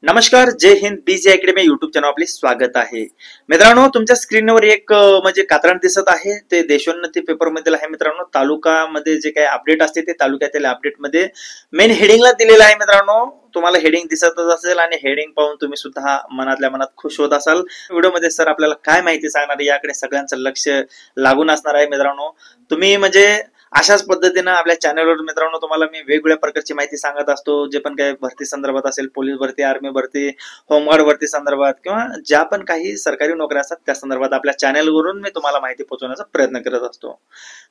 नमस्कार, जय हिंद. बीजे academy YouTube channel आपले स्वागत आहे. मित्रांनो, तुमच्या स्क्रीनवर एक म्हणजे कात्रण दिसत आहे. ते देशोन्नती पेपर मधील आहे. मित्रांनो, तालुकामध्ये जे काही अपडेट असते ते तालुक्यातील अपडेट मध्ये मेन हेडिंगला दिलेलं आहे. मित्रांनो, तुम्हाला हेडिंग दिसतच असेल आणि हेडिंग पाहून तुम्ही सुद्धा मनातल्या मनात खुश होत असाल. व्हिडिओमध्ये सर आपल्याला काय माहिती सांगणार याकडे सगळ्यांचं लक्ष लागून असणार आहे. मित्रांनो, तुम्ही म्हणजे अशाच पद्धतीने आपल्या चॅनलवर मित्रांनो तुम्हाला मी वेगवेगळ्या प्रकारची माहिती सांगत असतो. जे पण काही भरती संदर्भात असेल, पोलीस भरती, आर्मी भरती, होमगार्ड भरती संदर्भात किंवा ज्या पण काही सरकारी नोकऱ्या असतात त्या संदर्भात आपल्या चॅनलवरून मी तुम्हाला माहिती पोहोचवण्याचा प्रयत्न करत असतो.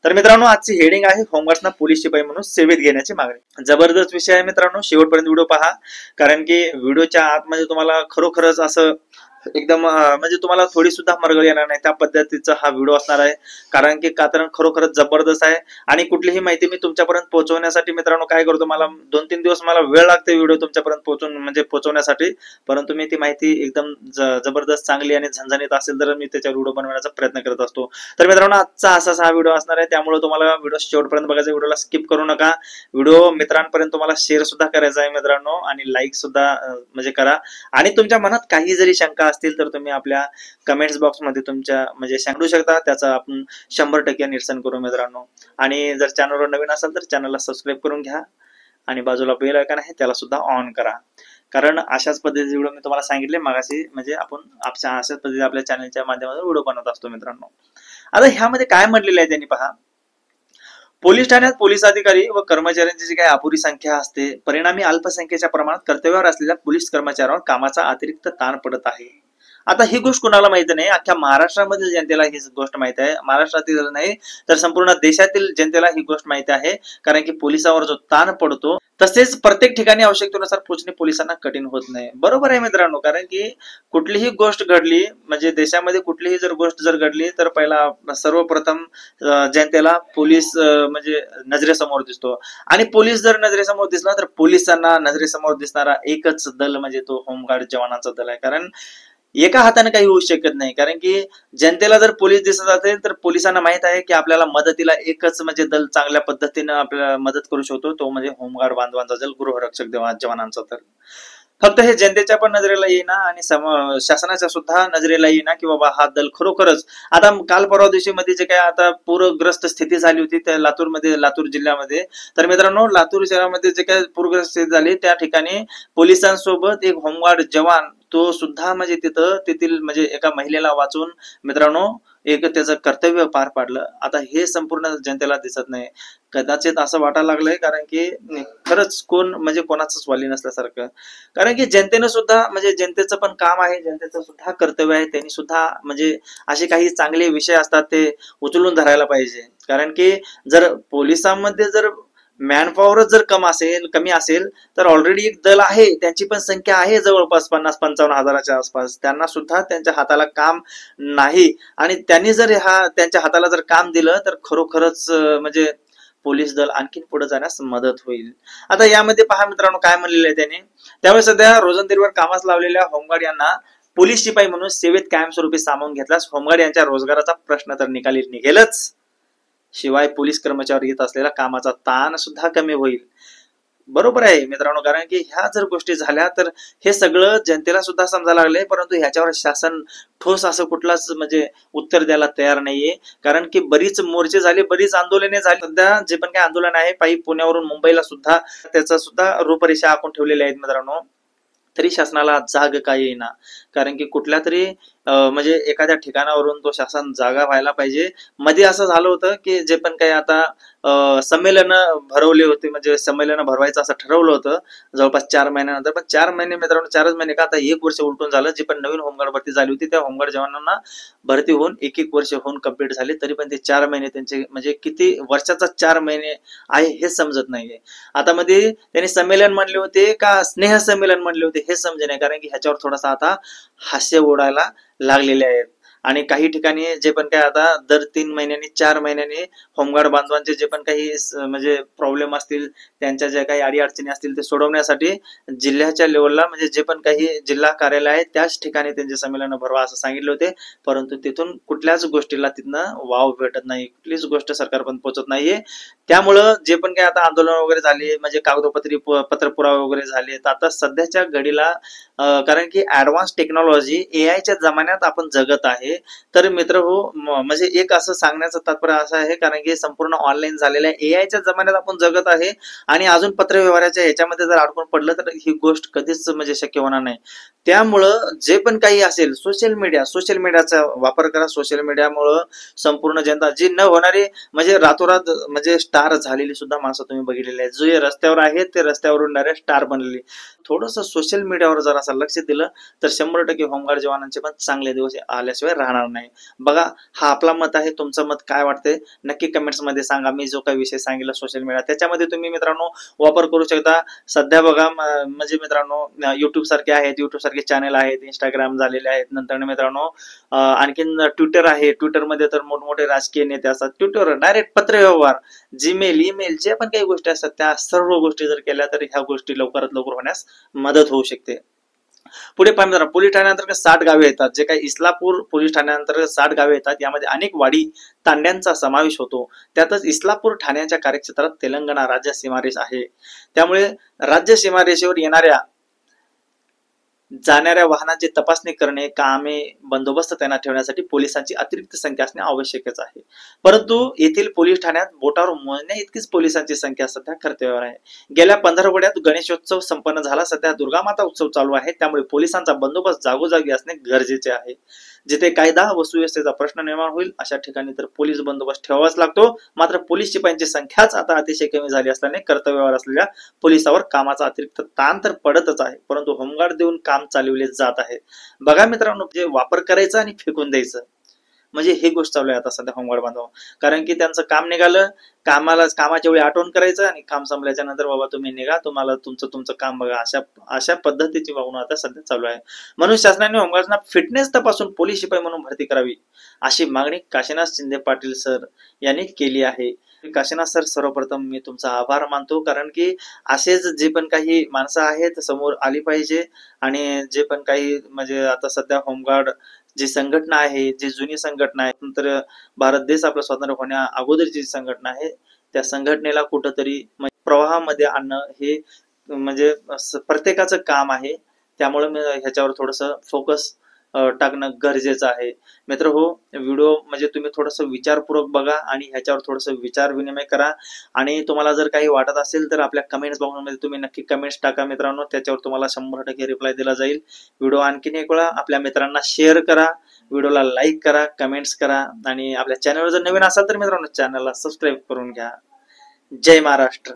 तर मित्रांनो, आजची हेडिंग आहे होमगार्डना पोलीस शिपाई म्हणून सेवेत घेण्याची मागणी. जबरदस्त विषय आहे मित्रांनो, शेवटपर्यंत व्हिडिओ पहा, कारण की व्हिडिओच्या आतमध्ये तुम्हाला खरोखरच असं एकदम म्हणजे तुम्हाला थोडी सुद्धा मरगळ येणार नाही त्या पद्धतीचा हा व्हिडिओ असणार आहे. कारण की कात्रण खरोखरच जबरदस्त आहे आणि कुठलीही माहिती मी तुमच्यापर्यंत पोहोचवण्यासाठी मित्रांनो काय करतो, मला 2-3 दिवस मला वेळ लागते व्हिडिओ तुमच्यापर्यंत पोहोचवण्यासाठी. परंतु मी ती माहिती एकदम जबरदस्त चांगली आणि झणझणीत असेल तर मी त्याच्यावर व्हिडिओ बनवण्याचा प्रयत्न करत असतो. तर मित्रांनो, आजचा असाच हा व्हिडिओ असणार आहे, त्यामुळे तुम्हाला व्हिडिओ शेवटपर्यंत बघायचा. व्हिडिओला स्किप करू नका. व्हिडिओ मित्रांपर्यंत तुम्हाला शेअर सुद्धा करायचा आहे मित्रांनो, आणि लाईक सुद्धा म्हणजे करा. आणि तुमच्या मनात काही जरी शंका असतील तर तुम्ही आपल्या कमेंट्स बॉक्स मध्ये तुमच्या म्हणजे सांगू शकता. त्याचं आपण 100% निरसन करू मित्रांनो. आणि जर चॅनलवर नवीन असाल तर चॅनलला सबस्क्राईब करून घ्या आणि बाजूला बेल आयकॉन आहे त्याला सुद्धा ऑन करा. कारण अशाच पद्धतीचे व्हिडिओ मी तुम्हाला सांगितले मागाशी, म्हणजे आपण अशाच पद्धतीने आपल्या चॅनलच्या माध्यमातून व्हिडिओ बनवत असतो मित्रांनो. आता ह्यामध्ये काय म्हटलेलं आहे त्यांनी पहा. पोलीस ठाण्यात पोलीस अधिकारी व कर्मचाऱ्यांची जी काही अपुरी संख्या असते, परिणामी अल्पसंख्येच्या प्रमाणात कर्तव्यावर असलेल्या पोलीस कर्मचाऱ्यांवर कामाचा अतिरिक्त ताण पडत आहे. आता ही गोष्ट कुणाला माहिती नाही, अख्ख्या महाराष्ट्रामधील जनतेला ही गोष्ट माहिती आहे. महाराष्ट्रातील नाही तर संपूर्ण देशातील जनतेला ही गोष्ट माहिती आहे. कारण की पोलिसांवर जो ताण पडतो तसेच प्रत्येक ठिकाणी आवश्यकतेनुसार पोहोचणे पोलिसांना कठीण होत नाही. बरोबर आहे मित्रांनो, कारण की कुठलीही गोष्ट घडली म्हणजे देशामध्ये कुठलीही जर गोष्ट जर घडली तर पहिला सर्वप्रथम जनतेला पोलीस म्हणजे नजरेसमोर दिसतो. आणि पोलीस जर नजरेसमोर दिसला तर पोलिसांना नजरेसमोर दिसणारा एकच दल म्हणजे तो होमगार्ड जवानांचा दल आहे. कारण एका हाताने काही होऊ शकत नाही. कारण की जनतेला जर पोलीस दिसत असेल तर पोलिसांना माहित आहे की आपल्याला मदतीला एकच म्हणजे दल चांगल्या पद्धतीने आपल्याला मदत करू शकतो, तो म्हणजे होमगार्ड बांधवांचा दल, गृहरक्षक जवानांचा दल. फक्त हे जनतेच्या पण नजरेला येईना आणि शासनाच्या सुद्धा नजरेला येईना की बाबा हा दल खरोखरच. आता काल परवा दिवशी मध्ये जे काय आता पूरग्रस्त स्थिती झाली होती त्या लातूर जिल्ह्यामध्ये, तर मित्रांनो लातूर शहरामध्ये जे काय पूरग्रस्त स्थिती झाली त्या ठिकाणी पोलिसांसोबत एक होमगार्ड जवान तो सुद्धा म्हणजे तेथील म्हणजे एका महिलेला वाचून मित्रांनो एक त्याचं कर्तव्य पार पाडलं. आता हे संपूर्ण जनतेला दिसत नाही. कदाचित असं वाटायला लागलंय कारण की खरंच कोण म्हणजे कोणाचंच वाली नसल्यासारखं. कारण की जनतेनं सुद्धा म्हणजे जनतेचं पण काम आहे, जनतेचं सुद्धा कर्तव्य आहे. त्यांनी सुद्धा म्हणजे असे काही चांगले विषय असतात ते उचलून धरायला पाहिजे. कारण की जर पोलिसांमध्ये जर मॅनपॉवरच जर कमी असेल तर ऑलरेडी एक दल आहे, त्यांची पण संख्या आहे जवळपास 50-55 हजाराच्या आसपास. त्यांना सुद्धा त्यांच्या हाताला काम नाही आणि त्यांनी जर त्यांच्या हाताला जर काम दिलं तर खरोखरच म्हणजे पोलीस दल आणखीन पुढे जाण्यास मदत होईल. आता यामध्ये पहा मित्रांनो काय म्हणलेलं आहे त्यांनी. त्यामुळे सध्या रोजंदारीवर कामास लावलेल्या होमगार्ड यांना पोलीस शिपाई म्हणून सेवेत कायमस्वरूपी सामावून घेतल्यास होमगार्ड यांच्या रोजगाराचा प्रश्न तर निकाली निघेलच, शिवाय पोलीस कर्मचारी येत असलेला कामाचा ताण सुद्धा कमी होईल. बरोबर आहे मित्रांनो, कारण की ह्या जर गोष्टी झाल्या तर हे सगळं जनतेला सुद्धा समजायला लागले, परंतु ह्याच्यावर शासन ठोस असं कुठलाच म्हणजे उत्तर द्यायला तयार नाहीये. कारण की बरीच मोर्चे झाले, बरीच आंदोलने झाली. सध्या जे पण काही आंदोलन आहे पायी पुण्यावरून मुंबईला सुद्धा त्याचा सुद्धा रूपरेषा आखून ठेवलेल्या आहेत मित्रांनो. तरी शासनाला जाग काय येईना. कारण की कुठल्या तरी म्हणजे एखाद्या ठिकाणावरून तो शासन जागा व्हायला पाहिजे. मध्ये असं झालं होतं की जे पण काही आता संमेलन भरवले होते, म्हणजे संमेलन भरवायचं असं ठरवलं होतं जवळपास 4 महिन्यानंतर. पण 4 महिने मित्रांनो, 4च महिने का आता 1 वर्ष उलटून झालं. जी पण नवीन होमगार्ड भरती झाली होती त्या होमगार्ड जवानांना भरती होऊन 1-1 वर्ष होऊन कंप्लीट झाले, तरी पण ते 4 महिने त्यांचे म्हणजे किती वर्षाचा 4 महिने आहे हे समजत नाहीये. आता मध्ये त्यांनी संमेलन म्हणले होते का स्नेह संमेलन म्हणले होते हे समजे नाही. कारण की ह्याच्यावर थोडासा आता हास्य उडायला लागलेले आहेत. आणि काही ठिकाणी जे पण काही आता दर 3 महिन्यांनी 4 महिन्यांनी होमगार्ड बांधवांचे जे पण काही म्हणजे प्रॉब्लेम असतील, त्यांच्या ज्या काही अडीअडचणी असतील ते सोडवण्यासाठी जिल्ह्याच्या लेवलला म्हणजे जे पण काही जिल्हा कार्यालय आहे त्याच ठिकाणी त्यांचे संमेलन भरवा असं सांगितले होते. परंतु तिथून कुठल्याच गोष्टीला तिथनं वाव भेटत नाही, कुठलीच गोष्ट सरकारपर्यंत पोहोचत नाहीये. त्यामुळं जे पण काही आता आंदोलन वगैरे झाले म्हणजे कागदोपत्री पत्र पुरावे वगैरे झाले, तर आता सध्याच्या घडीला कारण की ऍडव्हान्स टेक्नॉलॉजी एआयच्या जमान्यात आपण जगत आहे. तर मित्र हो, म्हणजे एक असं सांगण्याचं तात्पर्य असं आहे, कारण की संपूर्ण ऑनलाईन झालेल्या एआयच्या जमान्यात आपण जगत आहे आणि अजून पत्रव्यवहाराच्या ह्याच्यामध्ये जर अडकून पडलं तर ही गोष्ट कधीच म्हणजे शक्य होणार नाही. त्यामुळं जे पण काही असेल सोशल मीडियाचा वापर करा. सोशल मीडियामुळं संपूर्ण जनता जी न होणारी म्हणजे रातोरात म्हणजे स्टार झालेली सुद्धा माणसं तुम्ही बघितलेली आहेत. जे रस्त्यावर आहेत ते रस्त्यावरून डायरेक्ट स्टार बनलेली. थोडंसं सोशल मीडियावर जर असं लक्ष दिलं तर 100% होमगार्ड जवानांचे पण चांगले दिवस आल्याशिवाय राहणार नाही. बघा, हा आपला मत आहे. तुमचं मत काय वाटतंय नक्की कमेंट्स मध्ये सांगा. मी जो काही विषय सांगितला सोशल मीडिया त्याच्यामध्ये तुम्ही मित्रांनो वापर करू शकता. सध्या बघा म्हणजे मित्रांनो युट्यूब सारखे आहेत, युट्यूब सारखे चॅनल आहेत, इंस्टाग्राम झालेले आहेत. नंतर मित्रांनो आणखीन ट्विटर आहे. ट्विटरमध्ये तर मोठमोठे राजकीय नेते असतात. ट्विटर डायरेक्ट पत्रव्यवहार, जीमेल, ईमेल जे पण काही गोष्टी असतात त्या सर्व गोष्टी जर केल्या तर ह्या गोष्टी लवकरात लवकर होण्यास मदत होऊ शकते. पुढे पाहिजे पोलीस ठाण्याअंतर्गत 60 गावे येतात. जे काही इस्लापूर पोलीस ठाण्याअंतर्गत 60 गावे येतात. यामध्ये अनेक वाडी तांड्यांचा समावेश होतो. त्यातच इस्लापूर ठाण्याच्या कार्यक्षेत्रात तेलंगणा राज्य सीमारेष आहे. त्यामुळे राज्य सीमारेषेवर जाणाऱ्या वाहनांची तपासणी करणे, कामे, बंदोबस्त तैनात ठेवण्यासाठी पोलिसांची अतिरिक्त संख्या असणे आवश्यकच आहे. परंतु येथील पोलीस ठाण्यात बोटावर मोजण्या इतकीच पोलिसांची संख्या सध्या कर्तव्यावर आहे. गेल्या 15 आठवड्यात गणेशोत्सव संपन्न झाला. सध्या दुर्गामाता उत्सव चालू आहे. त्यामुळे पोलिसांचा बंदोबस्त जागोजागी असणे गरजेचे आहे. जिथे कायदा व सुव्यवस्थेचा प्रश्न निर्माण होईल अशा ठिकाणी तर पोलीस बंदोबस्त ठेवावाच लागतो. मात्र पोलीस शिपायांची संख्याच आता अतिशय कमी झाली असल्याने कर्तव्यावर असलेल्या पोलिसावर कामाचा अतिरिक्त ताण तर पडतच आहे. परंतु होमगार्ड देऊन काम चालवले जात आहे. बघा मित्रांनो, जे वापर करायचं आणि फेकून द्यायचं म्हणजे ही गोष्ट चालू आहे आता सध्या होमगार्ड बांधव. कारण की त्यांचं काम निघालं, कामाच्या वेळी आठवण करायचं आणि काम संपल्याच्या नंतर बाबा तुम्ही निघा, तुम्हाला तुमचं काम बघा, अशा पद्धतीची वागणूक आता सध्या चालू आहे. म्हणून शासनाने होमगार्डना फिटनेस तपासून पोलीस शिपाई म्हणून भरती करावी अशी मागणी काशीनाथ शिंदे पाटील सर यांनी केली आहे. काशीनाथ सर, सर्वप्रथम मी तुमचा आभार मानतो, कारण की असेच जे पण काही माणसं आहेत समोर आली पाहिजे. आणि जे पण काही म्हणजे आता सध्या होमगार्ड जी संघटना आहे, जी जुनी संघटना आहे, नंतर भारत देश आपला स्वतंत्र होण्या अगोदरची संघटना आहे, त्या संघटनेला कुठंतरी प्रवाहामध्ये आणणं हे म्हणजे प्रत्येकाचं काम आहे. त्यामुळे मी ह्याच्यावर थोडस फोकस टाकणं गरजेचं आहे. मित्र हो, व्हिडिओ म्हणजे तुम्ही थोडस विचारपूर्वक बघा आणि ह्याच्यावर थोडस विचार विनिमय करा. आणि तुम्हाला जर काही वाटत असेल तर आपल्या कमेंट्स बॉक्समध्ये तुम्ही नक्की कमेंट्स टाका मित्रांनो. त्याच्यावर तुम्हाला 100% रिप्लाय दिला जाईल. व्हिडिओ आणखीन एक वेळा आपल्या मित्रांना शेअर करा, व्हिडिओला लाईक करा, कमेंट्स करा आणि आपल्या चॅनलवर जर नवीन असाल तर मित्रांनो चॅनलला सबस्क्राईब करून घ्या. जय महाराष्ट्र.